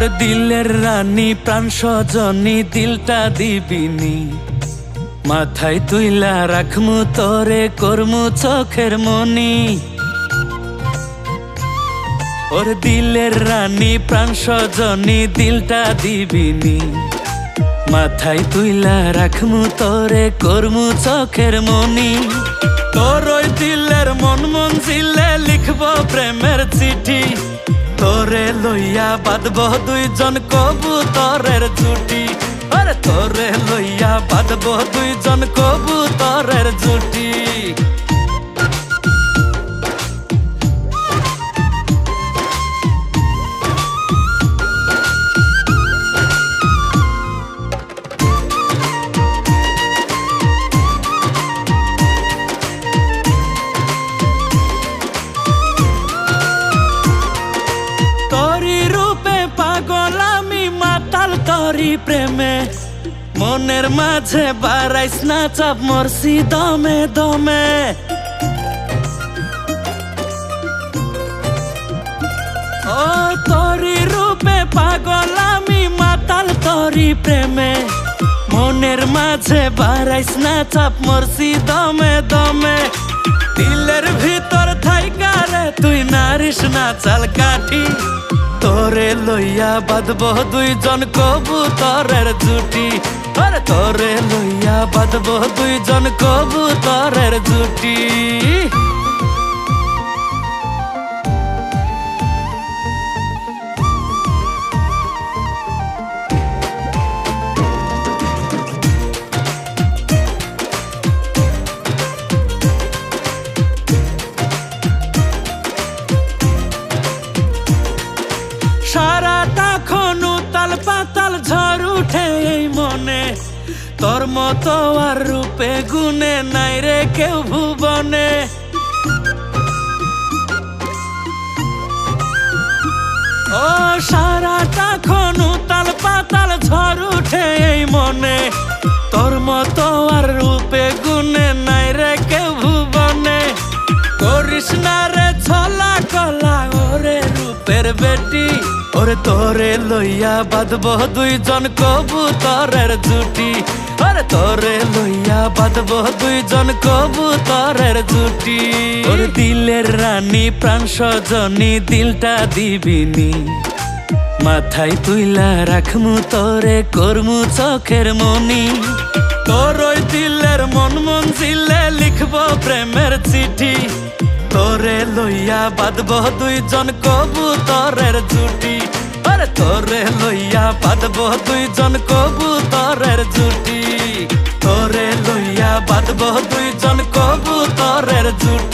ওর দিলের রানী প্রাণ সজনী দিলটা দিবিনি, মাথায় তুইলা রাখমু তোরে করমু চোখের মনি। ওর দিলের রানী প্রাণ সজনী দিলটা দিবিনি, মাথায় তুইলা রাখমু তোরে করমু চোখের মনি। তোর ওই দিলের মন মঞ্জিলে লিখব প্রেমের চিঠি, তোরে লইয়া বাঁধব দুইজন কবুতরের জুটি। আরে তোরে লইয়া বাঁধব দুইজন কবুতরের জুটি। তোরি প্রেমে মনের মাঝে বাড়াইস না চাপ, মরছি দমে দমে। ও তোরি রূপে পাগল আমি মাতাল তোরি প্রেমে, মনের মাঝে বাড়াইস না চাপ, মরছি দমে দমে। দিলের ভিতর থাইকা রে তুই নারিস না চাল কাঠি, তোরে লইয়া বাঁধব দুইজন কবুতরের জুটি। আরে তোরে লইয়া বাঁধব দুইজন কবুতরের জুটি। সারাটা খন উতাল পাতাল ঝড় উঠে এই মনে, তোর মতো আর রূপে গুণে নাই রে কেউ ভুবনে। ও সারাটা খন উতাল পাতাল ঝড় উঠে এই মনে, তোর মতো আর রূপে গুণে নাই রে কেউ ভুবনে। করিস না রে ছলা কলা ওরে রূপের বেটি, ওরে তোরে লইয়া বাঁধব দুইজন কবুতরের জুটি। আরে তোরে লইয়া বাঁধব দুইজন কবুতরের জুটি। ওর দিলের রানী প্রাণ সজনী দিলটা দিবিনি, মাথায় তুইলা রাখমু তোরে করমু চোখের মনি। তোর ওই দিলের মন মঞ্জিলে লিখব প্রেমের চিঠি, তোরে লইয়া বাঁধব দুইজন কবুতরের জুটি। আরে তোরে লইয়া বাঁধব দুইজন কবুতরের জুটি, তোরে লইয়া বাঁধব দুইজন কবুতরের জুটি।